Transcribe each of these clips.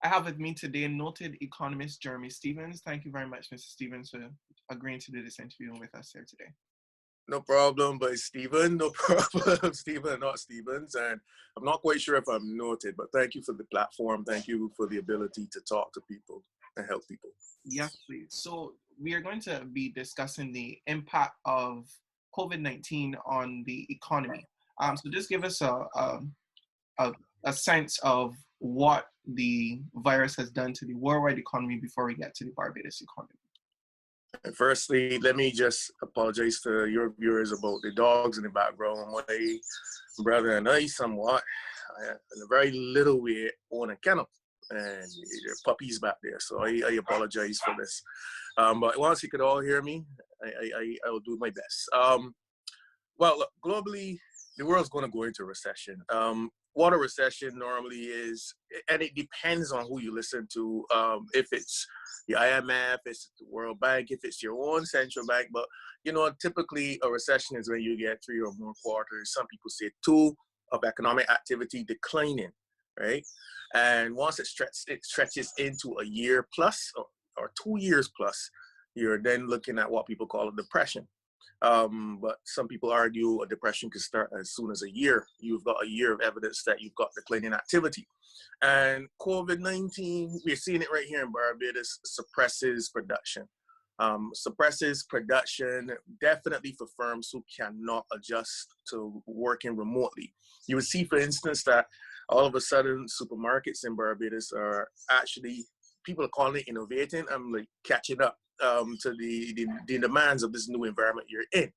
I have with me today noted economist Jeremy Stephen. Thank you very much, Mr. Stevens, for agreeing to do this interview with us here today. No problem, but Stephen, no problem. Stephen, not Stevens. And I'm not quite sure if I'm noted, but thank you for the platform. Thank you for the ability to talk to people and help people. Yes, please. So we are going to be discussing the impact of COVID-19 on the economy. So just give us a sense of what the virus has done to the worldwide economy before we get to the Barbados economy. And firstly, let me just apologize to your viewers about the dogs in the background. My brother and I somewhat, in a very little way, own a kennel. And there are puppies back there, so I apologize for this. But once you could all hear me, I will do my best. Well, look, globally, the world's going to go into recession. What a recession normally is, and it depends on who you listen to. If it's the IMF, if it's the World Bank, if it's your own central bank. But, you know, typically a recession is when you get 3 or more quarters. Some people say 2 of economic activity declining, right? And once it stretches into a year plus or 2 years plus, you're then looking at what people call a depression. But some people argue a depression can start as soon as a year. You've got a year of evidence that you've got declining activity. And COVID-19, we're seeing it right here in Barbados, suppresses production. Suppresses production definitely for firms who cannot adjust to working remotely. You would see, for instance, that all of a sudden supermarkets in Barbados are actually, people are calling it innovating. I'm like catching up to the demands of this new environment you're in.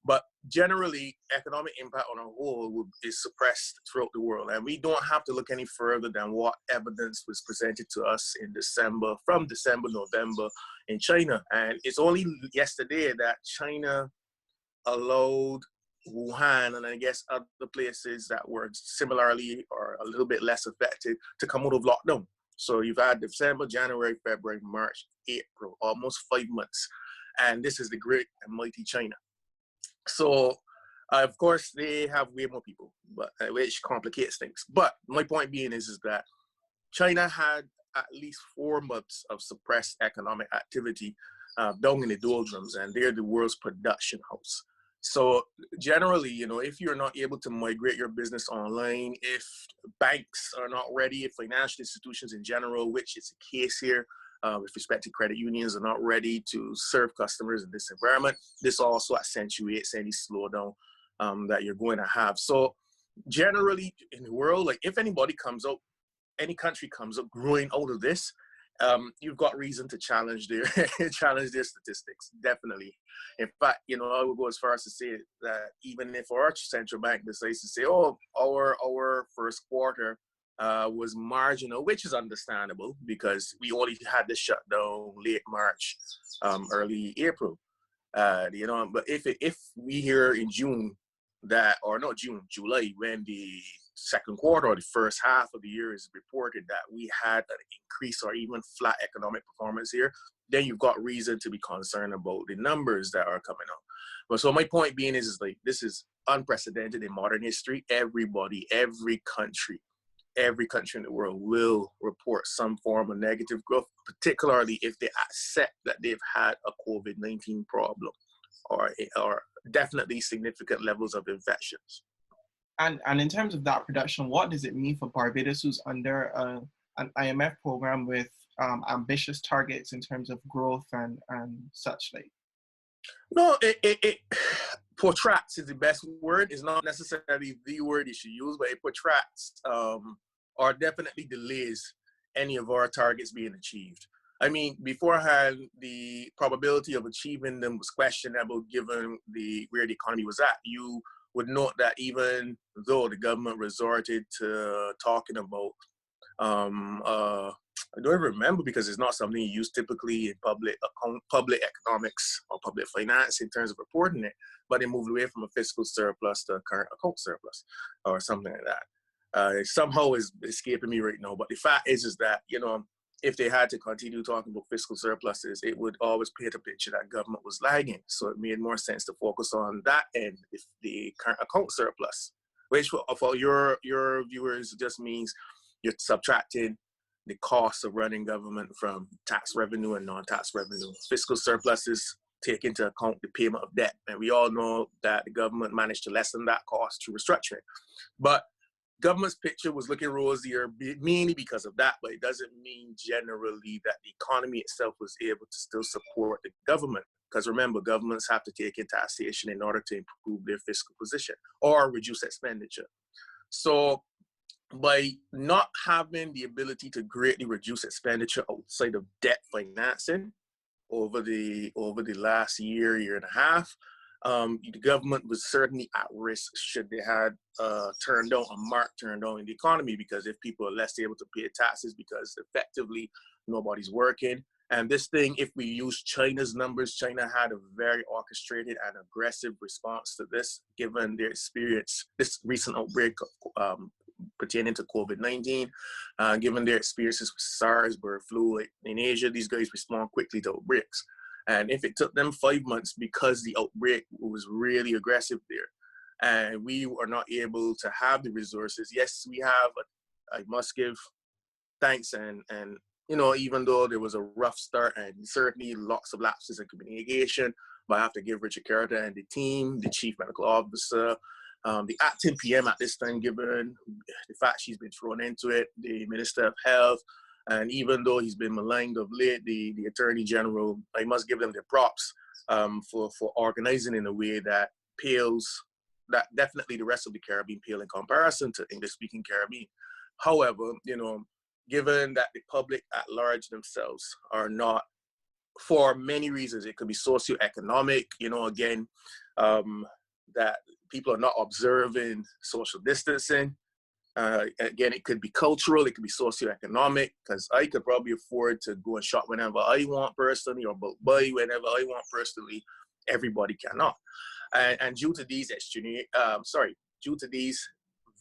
But generally, economic impact on a whole is suppressed throughout the world. And we don't have to look any further than what evidence was presented to us in December, November in China. And it's only yesterday that China allowed Wuhan and I guess other places that were similarly or a little bit less affected to come out of lockdown. So you've had December, January, February, March, April, almost 5 months. And this is the great and mighty China. So, of course, they have way more people, but which complicates things. But my point being is that China had at least 4 months of suppressed economic activity down in the doldrums, and they're the world's production house. So generally, you know, if you're not able to migrate your business online, if banks are not ready, if financial institutions in general, which is the case here, with respect to credit unions, are not ready to serve customers in this environment, this also accentuates any slowdown that you're going to have. So generally in the world, like if anybody comes out, any country comes up growing out of this, you've got reason to challenge their statistics, definitely. In fact, you know, I would go as far as to say that even if our central bank decides to say, oh, our first quarter was marginal, which is understandable because we only had the shutdown late March, early April, you know. But if we hear in June that, or not June, July, when the second quarter or the first half of the year is reported that we had an increase or even flat economic performance here, then you've got reason to be concerned about the numbers that are coming up. But so my point being is like, this is unprecedented in modern history. Everybody, every country in the world will report some form of negative growth, particularly if they accept that they've had a COVID-19 problem or definitely significant levels of infections. And in terms of that production, what does it mean for Barbados, who's under an IMF program with ambitious targets in terms of growth and such like? No, it protracts is the best word. It's not necessarily the word you should use, but it protracts or definitely delays any of our targets being achieved. I mean, beforehand, the probability of achieving them was questionable given where the economy was at. You would note that even though the government resorted to talking about, I don't even remember because it's not something you use typically in public economics or public finance in terms of reporting it, but they moved away from a fiscal surplus to a current account surplus or something like that. It somehow is escaping me right now, but the fact is that, you know, if they had to continue talking about fiscal surpluses, it would always paint a picture that government was lagging. So it made more sense to focus on that end, if the current account surplus, which for your viewers just means you're subtracting the cost of running government from tax revenue and non-tax revenue. Fiscal surpluses take into account the payment of debt. And we all know that the government managed to lessen that cost through restructuring. But government's picture was looking rosier mainly because of that, but it doesn't mean generally that the economy itself was able to still support the government. Because remember, governments have to take in taxation in order to improve their fiscal position or reduce expenditure. So by not having the ability to greatly reduce expenditure outside of debt financing over the last year and a half, the government was certainly at risk should they had turned down a mark turned down in the economy, because if people are less able to pay taxes because effectively nobody's working. And this thing, if we use China's numbers, China had a very orchestrated and aggressive response to this, given their experience, this recent outbreak pertaining to COVID-19, given their experiences with SARS, bird flu. In Asia, these guys respond quickly to outbreaks. And if it took them 5 months because the outbreak was really aggressive there, and we are not able to have the resources, yes, we have, I must give thanks and you know, even though there was a rough start and certainly lots of lapses in communication, but I have to give Richard Carter and the team, the chief medical officer, the acting PM at this time, given the fact she's been thrown into it, the Minister of Health, and even though he's been maligned of late, the Attorney General, I must give them their props for organizing in a way that pales, that definitely the rest of the Caribbean pale in comparison to English-speaking Caribbean. However, you know, given that the public at large themselves are not, for many reasons, it could be socioeconomic, you know, again, that people are not observing social distancing. Again, it could be cultural, it could be socioeconomic, because I could probably afford to go and shop whenever I want personally, or buy whenever I want personally. Everybody cannot. And due to these due to these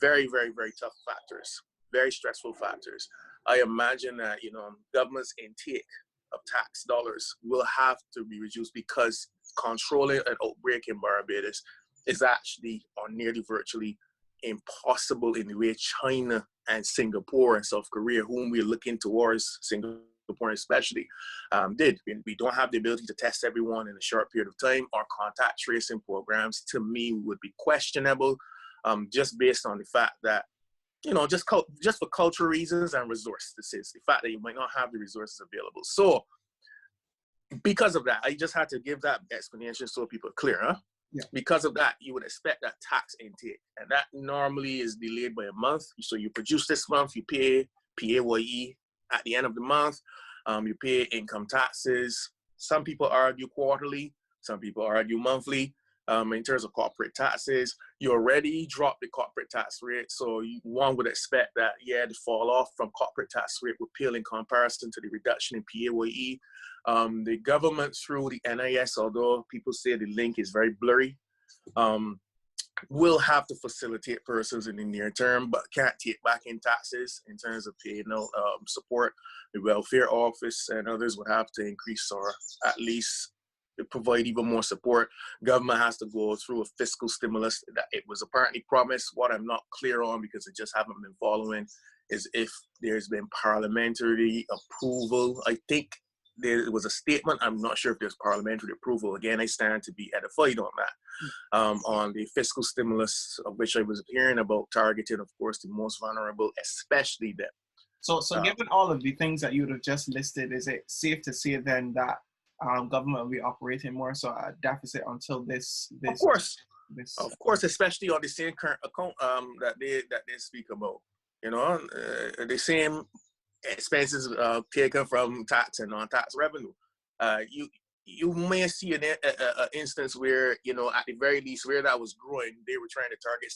very, very, very tough factors, very stressful factors, I imagine that, you know, government's intake of tax dollars will have to be reduced, because controlling an outbreak in Barbados is actually or nearly virtually impossible in the way China and Singapore and South Korea, whom we're looking towards, Singapore especially, did. We don't have the ability to test everyone in a short period of time. Our contact tracing programs, to me, would be questionable, just based on the fact that, you know, just for cultural reasons and resources, the fact that you might not have the resources available. So because of that, I just had to give that explanation so people are clear, huh? Yeah. Because of that, you would expect that tax intake, and that normally is delayed by a month. So you produce this month, you pay PAYE at the end of the month, you pay income taxes. Some people argue quarterly, some people argue monthly. In terms of corporate taxes, you already dropped the corporate tax rate, so one would expect that, yeah, the fall off from corporate tax rate would pale in comparison to the reduction in PAYE. The government through the NIS, although people say the link is very blurry, will have to facilitate persons in the near term, but can't take back in taxes in terms of paying out support. The welfare office and others would have to increase or at least provide even more support. Government has to go through a fiscal stimulus that it was apparently promised. What I'm not clear on, because I just haven't been following, is if there's been parliamentary approval. I think there was a statement. I'm not sure if there's parliamentary approval. Again, I stand to be edified on that, on the fiscal stimulus, of which I was hearing about, targeting, of course, the most vulnerable, especially them. So given all of the things that you would have just listed, is it safe to say then that government will be operating more so at deficit until this? Of course, especially on the same current account that they speak about. You know, the same expenses taken from tax and non-tax revenue. You may see an instance where, you know, at the very least, where that was growing, they were trying to target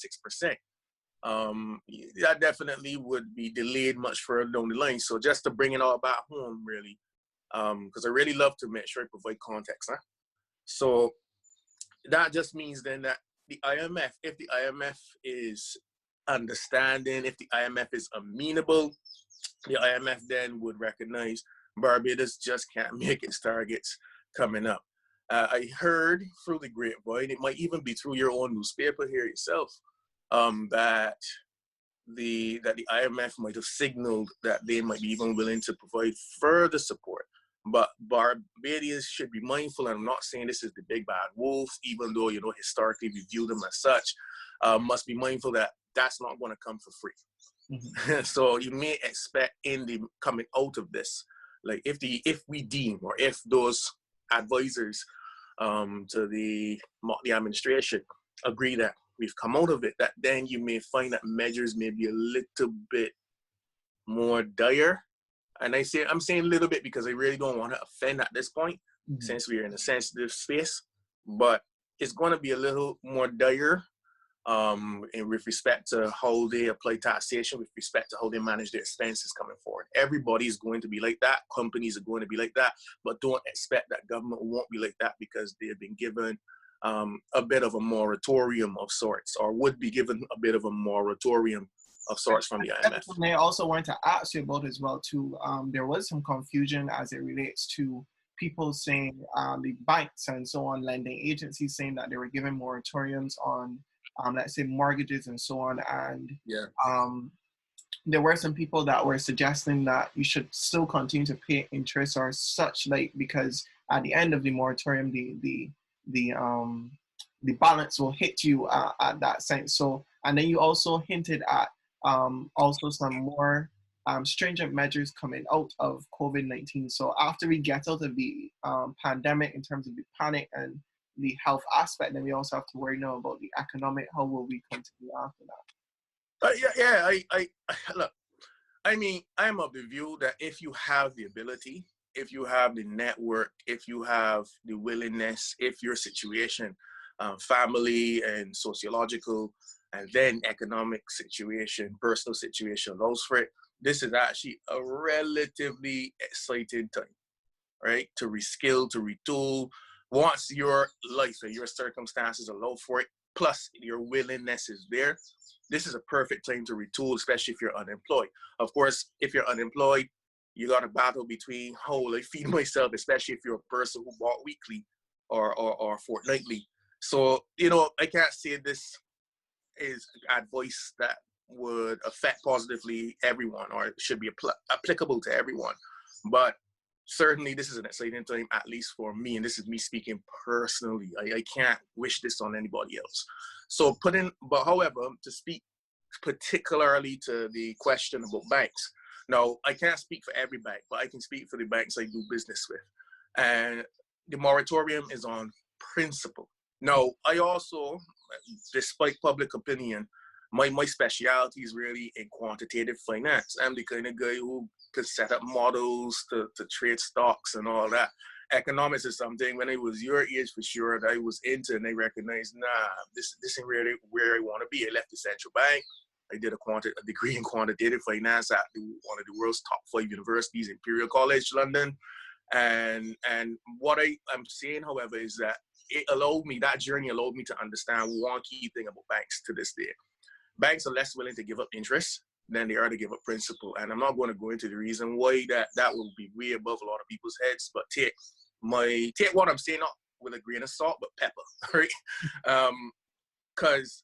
6%. That definitely would be delayed much further down the line. So just to bring it all back home, really, because I really love to make sure I provide context. Huh? So that just means then that the IMF, if the IMF is understanding, if the IMF is amenable, the IMF then would recognize Barbados just can't make its targets coming up. I heard through the grapevine, it might even be through your own newspaper here yourself, that that the IMF might have signaled that they might be even willing to provide further support. But Barbadians should be mindful, and I'm not saying this is the big bad wolf, even though, you know, historically we view them as such, must be mindful that that's not going to come for free. Mm-hmm. So you may expect in the coming out of this, like if we deem, or if those advisors to the administration agree that we've come out of it, that then you may find that measures may be a little bit more dire. And I'm saying a little bit because I really don't want to offend at this point, mm-hmm. since we are in a sensitive space, but it's going to be a little more dire and with respect to how they apply taxation, with respect to how they manage their expenses coming forward. Everybody is going to be like that. Companies are going to be like that, but don't expect that government won't be like that, because they have been given a bit of a moratorium of sorts, or would be given a bit of a moratorium of sorts from the IMF. I also wanted to ask you about as well too. There was some confusion as it relates to people saying the banks and so on, lending agencies saying that they were giving moratoriums on let's say mortgages and so on, and there were some people that were suggesting that you should still continue to pay interest or such, like, because at the end of the moratorium the balance will hit you at that sense. So, and then you also hinted at also some more stringent measures coming out of COVID-19. So after we get out of the pandemic in terms of the panic and the health aspect, then we also have to worry now about the economic. How will we continue after that? I look, I mean, I'm of the view that if you have the ability, if you have the network, if you have the willingness, if your situation, family and sociological, and then economic situation, personal situation allows for it, this is actually a relatively exciting time, right? To reskill, to retool. Once your life and your circumstances allow for it, plus your willingness is there, this is a perfect time to retool, especially if you're unemployed. Of course, if you're unemployed, you got to battle between how will I feed myself, especially if you're a person who bought weekly or fortnightly. So, you know, I can't say this is advice that would affect positively everyone, or should be applicable to everyone. But certainly this is an exciting time, at least for me, and this is me speaking personally. I can't wish this on anybody else. So but however, to speak particularly to the question about banks. Now, I can't speak for every bank, but I can speak for the banks I do business with. And the moratorium is on principle. Now, I also, despite public opinion, my specialty is really in quantitative finance. I'm the kind of guy who could set up models to trade stocks and all that. Economics is something when I was your age for sure that I was into, and I recognized, this isn't really where I want to be. I left the central bank. I did a degree in quantitative finance at one of the world's top 5 universities, Imperial College London. And what I'm saying, however, is that that journey allowed me to understand one key thing about banks to this day. Banks are less willing to give up interest than they are to give up principal. And I'm not going to go into the reason why that will be way above a lot of people's heads, but take what I'm saying not with a grain of salt, but pepper, right? Because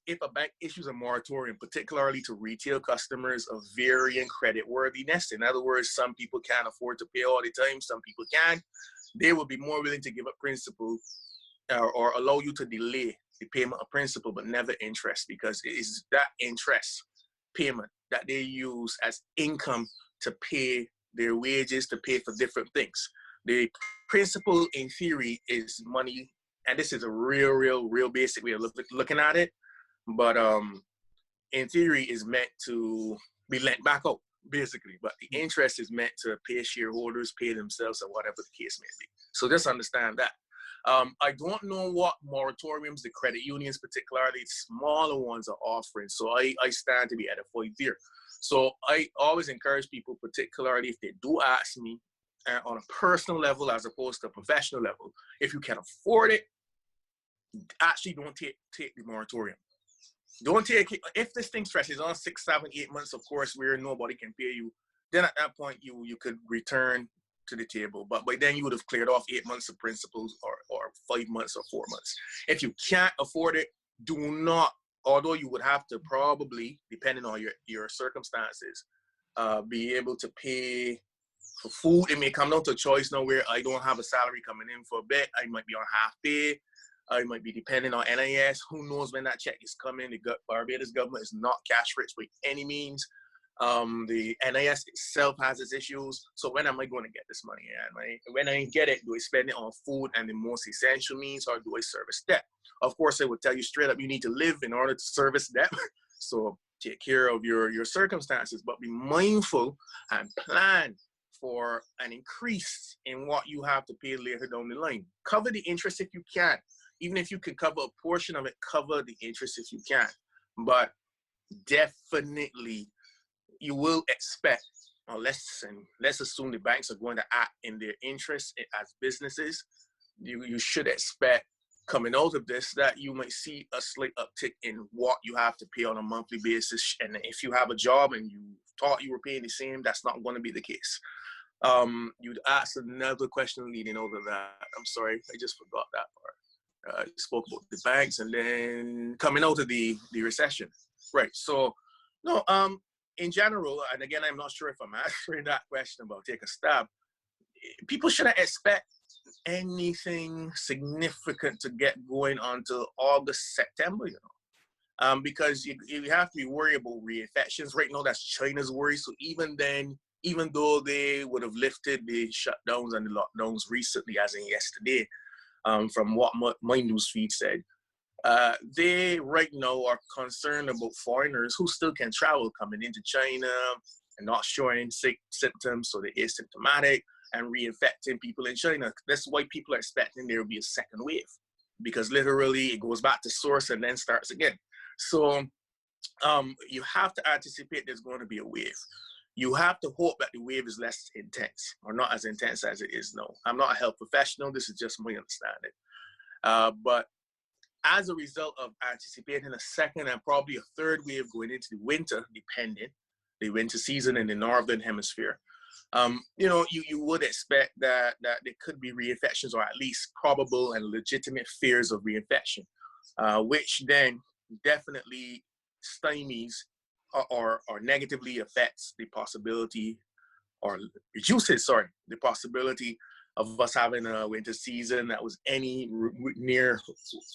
if a bank issues a moratorium, particularly to retail customers of varying credit worthiness, in other words, some people can't afford to pay all the time, some people can, they will be more willing to give up principal or allow you to delay the payment of principal, but never interest, because it is that interest payment that they use as income to pay their wages, to pay for different things. The principal, in theory, is money, and this is a real basic way of looking at it, but in theory is meant to be lent back out, basically. But the interest is meant to pay shareholders, pay themselves, or whatever the case may be. So just understand that. I don't know what moratoriums the credit unions, particularly smaller ones, are offering. So I stand to be edified there. So I always encourage people, particularly if they do ask me on a personal level as opposed to a professional level, if you can afford it, actually don't take the moratorium. Don't take it. If this thing stretches on 6, 7, 8 months, of course, where nobody can pay you, then at that point you could return to the table. But by then you would have cleared off 8 months of principals or 5 months or 4 months. If you can't afford it, do not although you would have to probably, depending on your circumstances, be able to pay for food. It may come down to a choice now where I don't have a salary coming in for a bit. I might be on half pay. I might be depending on NIS. Who knows when that check is coming? The Barbados government is not cash rich by any means. The NIS itself has its issues. So when am I going to get this money? And when I get it, do I spend it on food and the most essential means, or do I service debt? Of course, I would tell you straight up, you need to live in order to service debt. So take care of your circumstances, but be mindful and plan for an increase in what you have to pay later down the line. Cover the interest if you can. Even if you can cover a portion of it, cover the interest if you can. But definitely, you will expect, or let's assume the banks are going to act in their interest as businesses. You should expect, coming out of this, that you might see a slight uptick in what you have to pay on a monthly basis. And if you have a job and you thought you were paying the same, that's not going to be the case. You'd ask another question leading over that. I'm sorry, I just forgot that part. You spoke about the banks and then coming out of the recession. Right, so, no, in general, and again, I'm not sure if I'm answering that question, but I'll take a stab. People shouldn't expect anything significant to get going until August, September, because you have to be worried about reinfections. Right now, that's China's worry. So even then, even though they would have lifted the shutdowns and the lockdowns recently, as in yesterday, from what my news feed said, they right now are concerned about foreigners who still can travel coming into China and not showing symptoms, so they're asymptomatic, and reinfecting people in China. That's why people are expecting there will be a second wave, because literally it goes back to source and then starts again. So you have to anticipate there's going to be a wave. You have to hope that the wave is less intense, or not as intense as it is now. I'm not a health professional. This is just my understanding. But as a result of anticipating a second and probably a third wave going into the winter, depending, the winter season in the northern hemisphere, you would expect that there could be reinfections, or at least probable and legitimate fears of reinfection, which then definitely stymies or negatively affects the possibility, or reduces, the possibility of us having a winter season that was near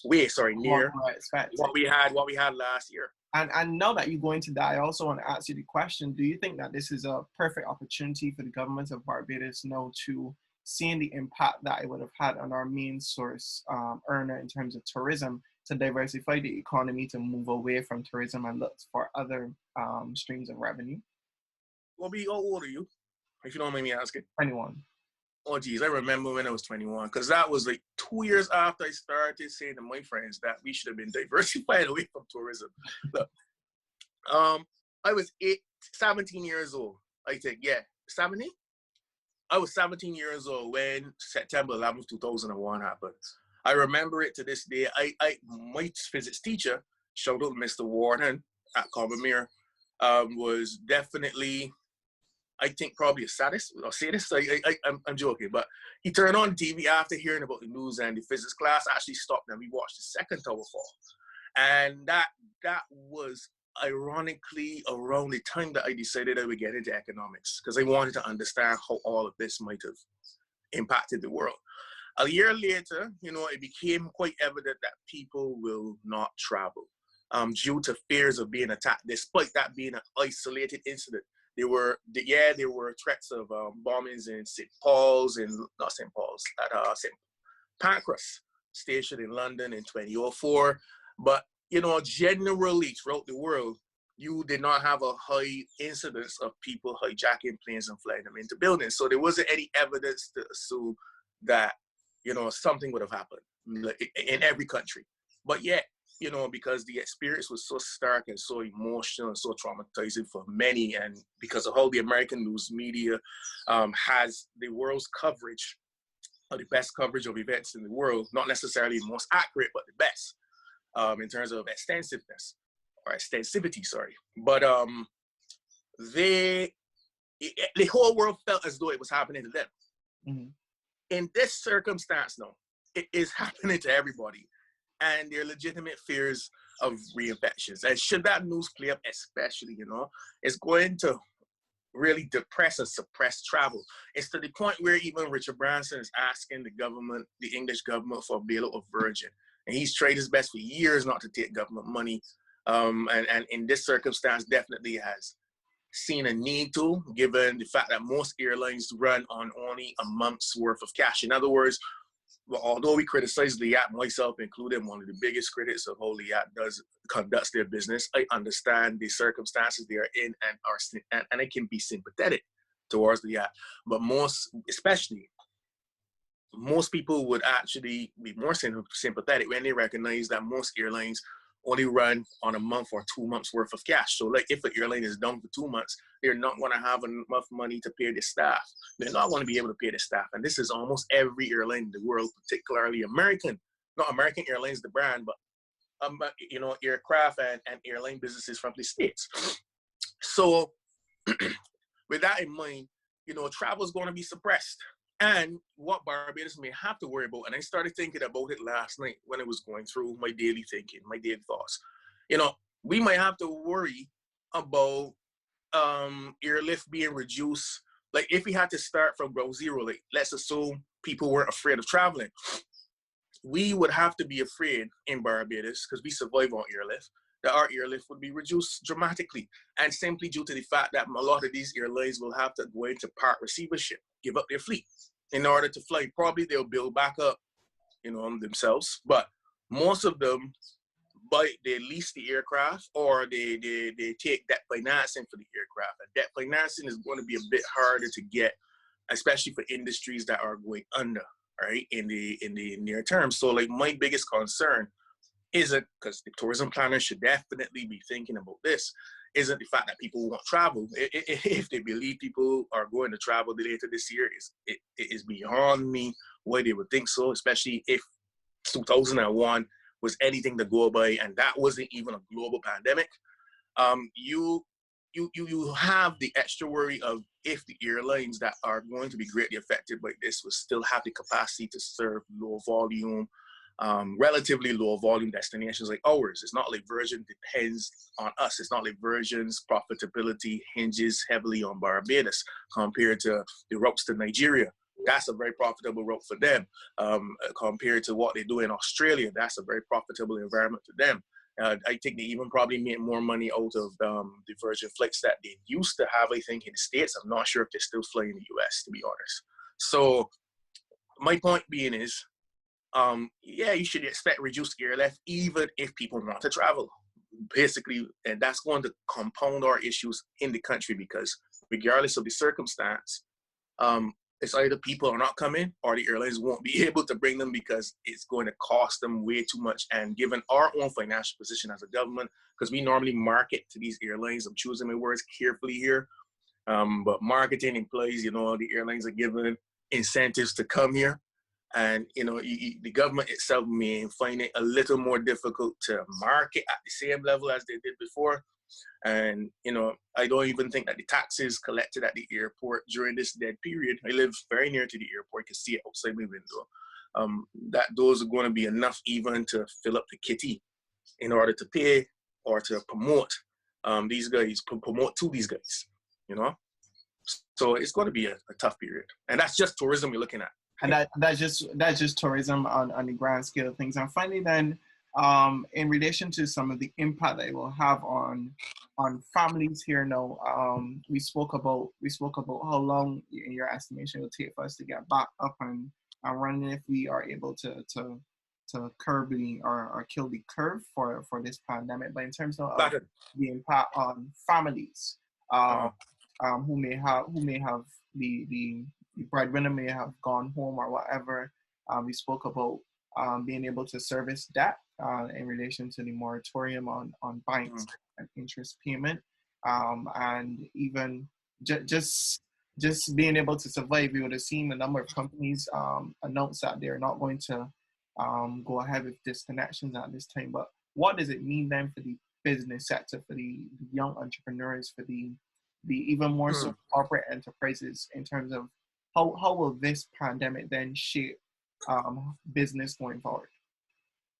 what we had last year. And now that you're going to that, I also want to ask you the question: do you think that this is a perfect opportunity for the government of Barbados now to, seeing the impact that it would have had on our main source earner in terms of tourism, to diversify the economy, to move away from tourism and look for other streams of revenue? Kobie, how old are you, if you don't mind me asking? 21. Oh, geez, I remember when I was 21, because that was like 2 years after I started saying to my friends that we should have been diversified away from tourism. Look, I was 17 years old, I think, 17? I was 17 years old when September 11th, 2001 happened. I remember it to this day. My physics teacher, shout out Mr. Warden at Kobie, was definitely, I think, probably a sadist. I'll say this, I'm joking, but he turned on TV after hearing about the news, and the physics class actually stopped and we watched the second tower fall. And that was ironically around the time that I decided I would get into economics, because I wanted to understand how all of this might have impacted the world. A year later, it became quite evident that people will not travel due to fears of being attacked, despite that being an isolated incident. There were threats of bombings in St. Pancras Station in London in 2004. But, generally throughout the world, you did not have a high incidence of people hijacking planes and flying them into buildings. So there wasn't any evidence to assume that, something would have happened in every country. But yet, because the experience was so stark and so emotional and so traumatizing for many, and because of how the American news media has the world's coverage, or the best coverage of events in the world, not necessarily the most accurate, but the best in terms of extensivity, sorry. But the whole world felt as though it was happening to them. Mm-hmm. In this circumstance now, it is happening to everybody. And their legitimate fears of reinfections. And should that news play up, especially, it's going to really depress and suppress travel. It's to the point where even Richard Branson is asking the English government, for a bailout of Virgin. And he's tried his best for years not to take government money. And in this circumstance, definitely has seen a need to, given the fact that most airlines run on only a month's worth of cash. In other words, although we criticize the app, myself included, one of the biggest critics of how the app conducts their business, I understand the circumstances they are in and I can be sympathetic towards the app. But most people would actually be more sympathetic when they recognize that most airlines only run on a month or 2 months worth of cash. So like if an airline is down for 2 months, they're not going to have enough money to pay the staff. They're not going to be able to pay the staff. And this is almost every airline in the world, particularly American, not American Airlines, the brand, but aircraft and airline businesses from the States. So with that in mind, travel is going to be suppressed. And what Barbados may have to worry about, and I started thinking about it last night when I was going through my daily thinking, my daily thoughts. We might have to worry about airlift being reduced. Like if we had to start from ground zero, like let's assume people weren't afraid of traveling. We would have to be afraid in Barbados, because we survive on airlift, that our airlift would be reduced dramatically. And simply due to the fact that a lot of these airlines will have to go into part receivership, give up their fleet in order to fly. Probably they'll build back up, themselves. But most of them, they lease the aircraft or they take debt financing for the aircraft. And debt financing is going to be a bit harder to get, especially for industries that are going under, right, in the near term. So like my biggest concern isn't, because the tourism planners should definitely be thinking about this, isn't the fact that people won't travel. If they believe people are going to travel later this year, it is beyond me why they would think so, especially if 2001 was anything to go by, and that wasn't even a global pandemic. You have the extra worry of if the airlines that are going to be greatly affected by this will still have the capacity to serve low volume, relatively low volume destinations like ours. It's not like Virgin depends on us. It's not like Virgin's profitability hinges heavily on Barbados compared to the routes to Nigeria. That's a very profitable route for them. Compared to what they do in Australia, that's a very profitable environment for them. I think they even probably made more money out of the Virgin flights that they used to have, I think, in the States. I'm not sure if they're still flying in the US, to be honest. So my point being is, you should expect reduced airlift even if people want to travel, basically. And that's going to compound our issues in the country, because regardless of the circumstance, it's either people are not coming or the airlines won't be able to bring them because it's going to cost them way too much. And given our own financial position as a government, because we normally market to these airlines, I'm choosing my words carefully here, but marketing implies, the airlines are given incentives to come here. And, the government itself may find it a little more difficult to market at the same level as they did before. And, I don't even think that the taxes collected at the airport during this dead period, I live very near to the airport, can see it outside my window, that those are going to be enough even to fill up the kitty in order to pay or to promote these guys, promote to these guys, So it's going to be a tough period. And that's just tourism we're looking at. And that's just tourism on the grand scale of things. And finally, then, in relation to some of the impact that it will have on families here now, we spoke about how long, in your estimation, it will take for us to get back up and running if we are able to curb or kill the curve for this pandemic. But in terms of the impact on families, who may have the breadwinner may have gone home or whatever. We spoke about being able to service debt in relation to the moratorium on banks and interest payment, and even just being able to survive. We would have seen a number of companies announce that they're not going to go ahead with disconnections at this time. But what does it mean then for the business sector, for the young entrepreneurs, for the even more so corporate enterprises, in terms of how will this pandemic then shape business going forward?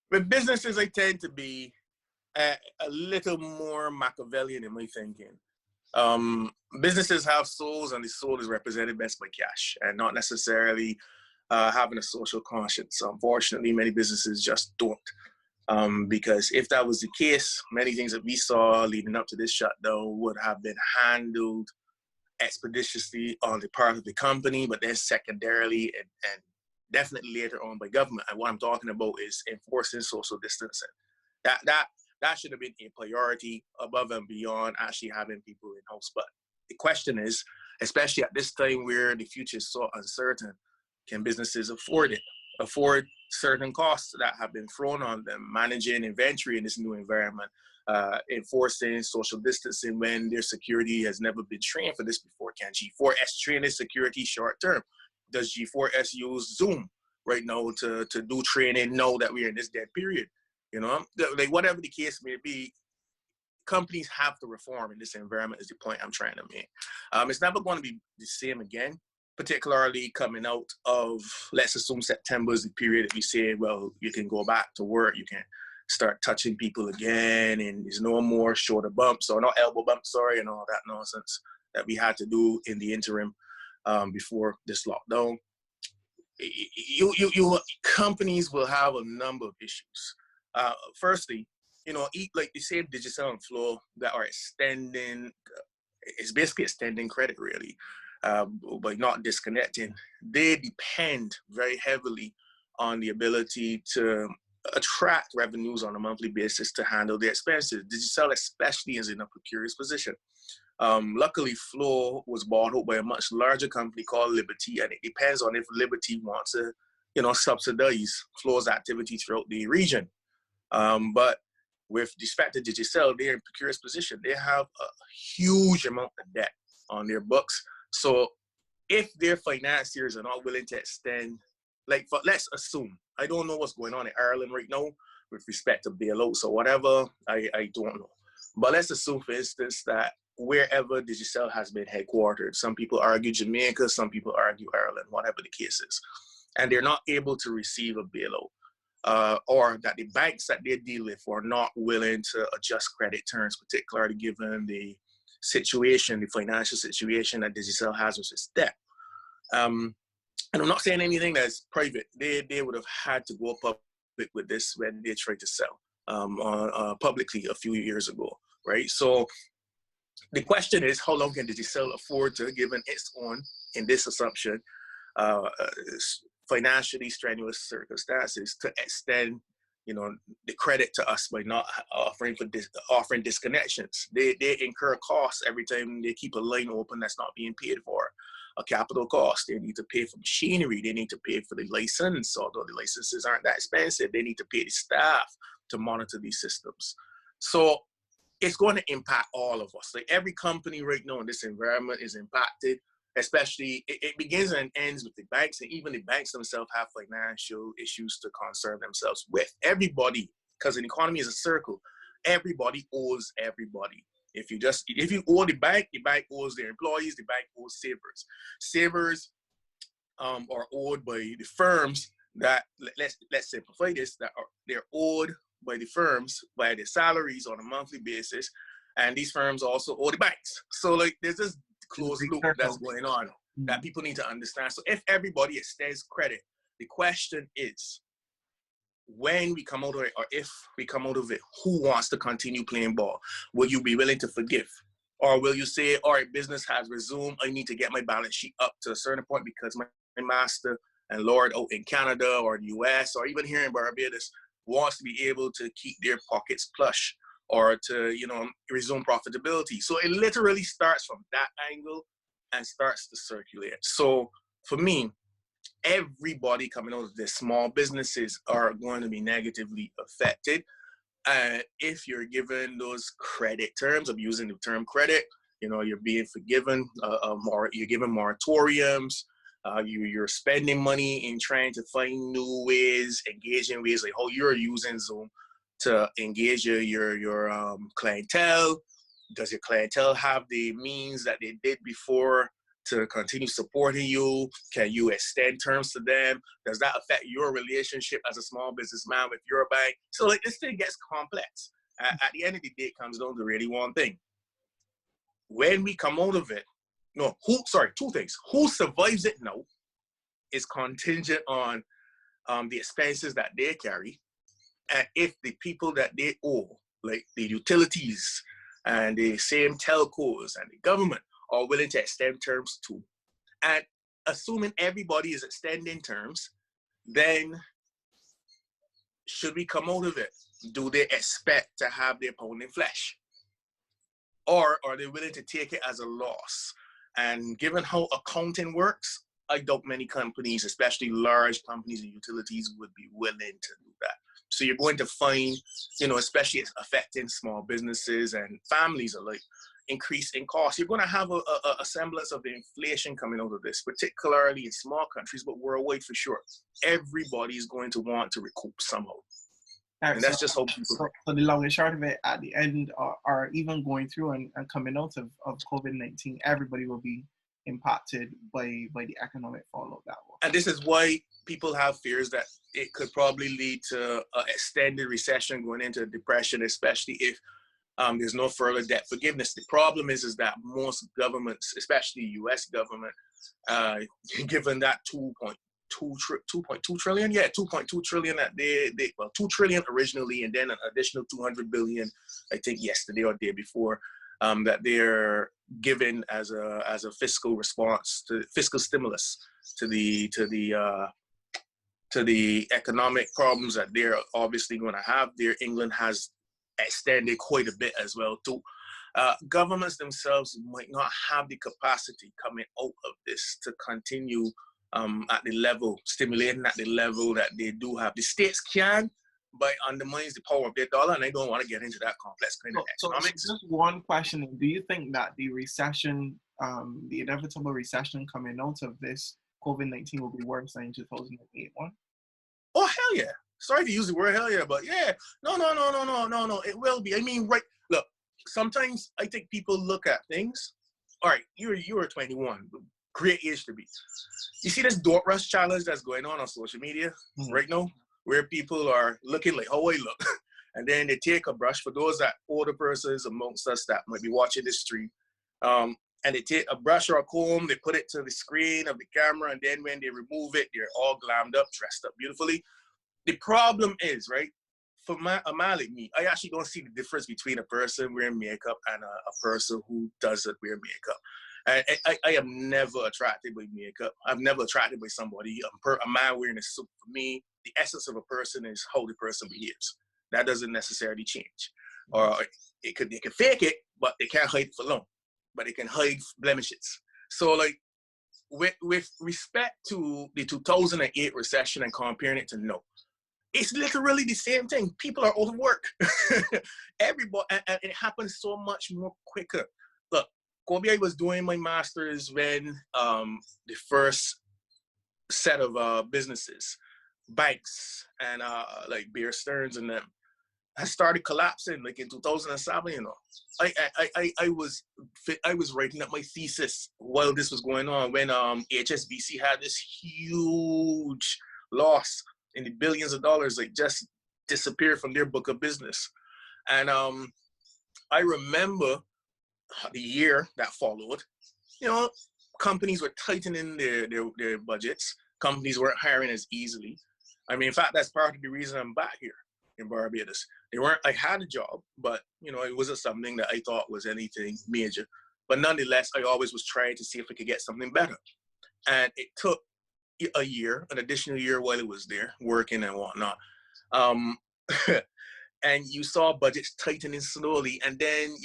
With businesses, I tend to be a little more Machiavellian in my thinking. Businesses have souls, and the soul is represented best by cash and not necessarily having a social conscience. Unfortunately, many businesses just don't. Because if that was the case, many things that we saw leading up to this shutdown would have been handled expeditiously on the part of the company, but then secondarily and definitely later on by government. And what I'm talking about is enforcing social distancing. That should have been a priority above and beyond actually having people in house. But the question is, especially at this time where the future is so uncertain, can businesses afford it? Afford certain costs that have been thrown on them, managing inventory in this new environment, enforcing social distancing when their security has never been trained for this before. Can G4S train its security short term? Does G4S use Zoom right now to do training now that we're in this dead period? You know, like whatever the case may be, companies have to reform in this environment is the point I'm trying to make. It's never going to be the same again, particularly coming out of, let's assume September is the period that we say, well, you can go back to work, you can start touching people again, and there's no more shoulder bumps, or not elbow bumps, sorry, and all that nonsense that we had to do in the interim before this lockdown. Companies will have a number of issues. Firstly, like the same digital and flow that are extending, it's basically extending credit really, but not disconnecting. They depend very heavily on the ability to attract revenues on a monthly basis to handle their expenses. Digital especially is in a precarious position. Luckily, Flow was bought out by a much larger company called Liberty, and it depends on if Liberty wants to, subsidize Flow's activity throughout the region. But with respect to Digicel, they're in a precarious position. They have a huge amount of debt on their books. So if their financiers are not willing to extend, let's assume, I don't know what's going on in Ireland right now with respect to bailouts or whatever, I don't know. But let's assume, for instance, that wherever Digicel has been headquartered, some people argue Jamaica, some people argue Ireland, whatever the case is, and they're not able to receive a bailout. Or that the banks that they deal with are not willing to adjust credit terms, particularly given the situation, the financial situation that Digicel has with its debt. And I'm not saying anything that's private. They would have had to go public with this when they tried to sell publicly a few years ago, right? So the question is, how long can Digicel afford to, given its own, in this assumption, financially strenuous circumstances, to extend, the credit to us by not offering disconnections. They incur costs every time they keep a line open that's not being paid for. A capital cost. They need to pay for machinery. They need to pay for the license, although the licenses aren't that expensive. They need to pay the staff to monitor these systems. So it's going to impact all of us. Like every company right now in this environment is impacted. Especially, it begins and ends with the banks, and even the banks themselves have financial issues to concern themselves with. Everybody, because an economy is a circle, everybody owes everybody. If you owe the bank owes their employees, the bank owes savers. Savers are owed by the firms that, let's simplify this, they're owed by the firms by their salaries on a monthly basis, and these firms also owe the banks. So there's this closed loop that's going on that people need to understand. So if everybody extends credit, the question is, when we come out of it, or if we come out of it, who wants to continue playing ball? Will you be willing to forgive? Or will you say, all right, business has resumed, I need to get my balance sheet up to a certain point because my master and lord out in Canada or the US or even here in Barbados wants to be able to keep their pockets plush, or to, resume profitability. So it literally starts from that angle and starts to circulate. So for me, everybody coming out of this, small businesses are going to be negatively affected. If you're given those credit terms, of using the term credit, you're being forgiven, or you're given moratoriums, you're spending money in trying to find new ways, engaging ways, like how you're using Zoom to engage your clientele. Does your clientele have the means that they did before to continue supporting you? Can you extend terms to them? Does that affect your relationship as a small businessman with your bank? So this thing gets complex. At the end of the day, it comes down to really one thing. When we come out of it, two things. Who survives it now is contingent on the expenses that they carry, and if the people that they owe, like the utilities and the same telcos and the government, are willing to extend terms too. And assuming everybody is extending terms, then should we come out of it, do they expect to have their pound in flesh? Or are they willing to take it as a loss? And given how accounting works, I doubt many companies, especially large companies and utilities, would be willing to do that. So you're going to find, especially it's affecting small businesses and families alike, increase in costs. You're going to have a semblance of the inflation coming out of this, particularly in small countries, but worldwide for sure. Everybody's going to want to recoup somehow. Right, and that's just how people... So the long and short of it, at the end, are even going through and coming out of COVID-19, everybody will be impacted by the economic fallout that will. And this is why people have fears that it could probably lead to an extended recession going into a depression, especially if there's no further debt forgiveness. The problem is that most governments, especially U.S. government, given that 2.2 trillion, 2.2 trillion that they 2 trillion originally, and then an additional 200 billion, I think yesterday or day before, that they're given as a fiscal response, to fiscal stimulus to the economic problems that they're obviously going to have there. England has extended quite a bit as well too. Governments themselves might not have the capacity coming out of this to continue at the level, stimulating at the level that they do have. The states can, but it undermines the power of their dollar, and I don't want to get into that complex kind of economics. So just one question: do you think that the recession, the inevitable recession coming out of this COVID-19, will be worse than in 2008 one? Oh hell yeah! Sorry to use the word hell yeah, but yeah, no, it will be. I mean, right? Look, sometimes I think people look at things. All right, you're 21. Great age to be. You see this Dort Rush challenge that's going on social media right now, where people are looking like how I look, and then they take a brush. For those that older persons amongst us that might be watching this stream, and they take a brush or a comb, they put it to the screen of the camera, and then when they remove it, they're all glammed up, dressed up beautifully. The problem is, right, for a man like me, I actually don't see the difference between a person wearing makeup and a person who doesn't wear makeup. I am never attracted by makeup. I'm never attracted by somebody. A man wearing a suit, for me, the essence of a person is how the person behaves. That doesn't necessarily change. Or they can fake it, but they can't hide it for long. But they can hide blemishes. So like, with respect to the 2008 recession and comparing it to now, it's literally the same thing. People are out of work. Everybody, and it happens so much more quicker. Look, Kobie, I was doing my master's when the first set of businesses, banks and like Bear Stearns and them, I started collapsing like in 2007. I was writing up my thesis while this was going on, when HSBC had this huge loss in the billions of dollars, like just disappeared from their book of business. And I remember the year that followed, companies were tightening their budgets. Companies weren't hiring as easily. I mean, in fact, that's part of the reason I'm back here in Barbados. I had a job, but it wasn't something that I thought was anything major. But nonetheless, I always was trying to see if I could get something better. And it took a year, an additional year while I was there working and whatnot. And you saw budgets tightening slowly. And then,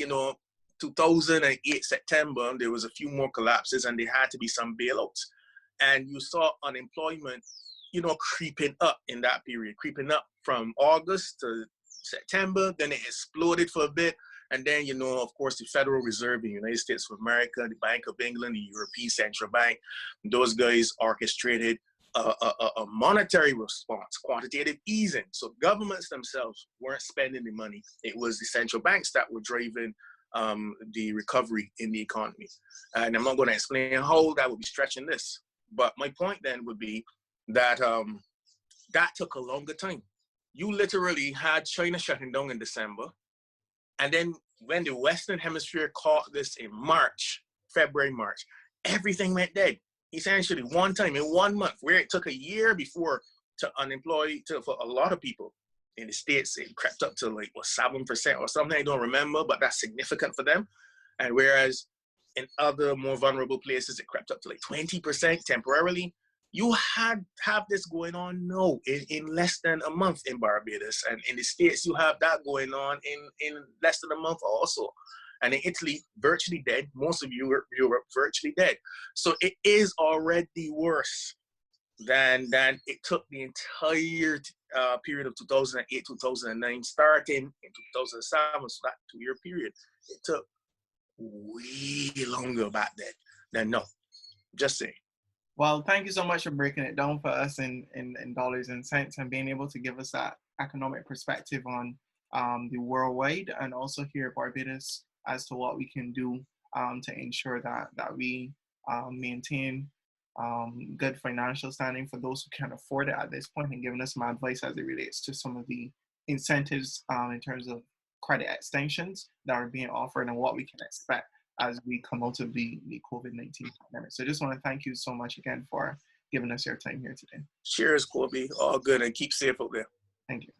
2008 September, there was a few more collapses and there had to be some bailouts. And you saw unemployment, creeping up in that period, creeping up from August to September. Then it exploded for a bit. And then, of course, the Federal Reserve in the United States of America, the Bank of England, the European Central Bank, those guys orchestrated a monetary response, quantitative easing. So governments themselves weren't spending the money. It was the central banks that were driving the recovery in the economy. And I'm not going to explain how that would be stretching this. But my point then would be that that took a longer time. You literally had China shutting down in December. And then when the Western Hemisphere caught this in March, February, March, everything went dead. Essentially, one time in 1 month, where it took a year before to unemployed for a lot of people in the States, it crept up to like 7% or something. I don't remember, but that's significant for them. And whereas in other more vulnerable places, it crept up to like 20% temporarily. You have this going on now in less than a month in Barbados, and in the States you have that going on in less than a month also. And in Italy, virtually dead. Most of Europe virtually dead. So it is already worse than it took the entire period of 2008, 2009, starting in 2007. So that 2-year period, it took way longer back then than no. Just saying. Well, thank you so much for breaking it down for us in dollars and cents and being able to give us that economic perspective on the worldwide and also here at Barbados as to what we can do to ensure that we maintain good financial standing for those who can afford it at this point, and giving us some advice as it relates to some of the incentives in terms of credit extensions that are being offered and what we can expect as we come out of the COVID-19 pandemic. So I just want to thank you so much again for giving us your time here today. Cheers, Kobie. All good, and keep safe out there. Thank you.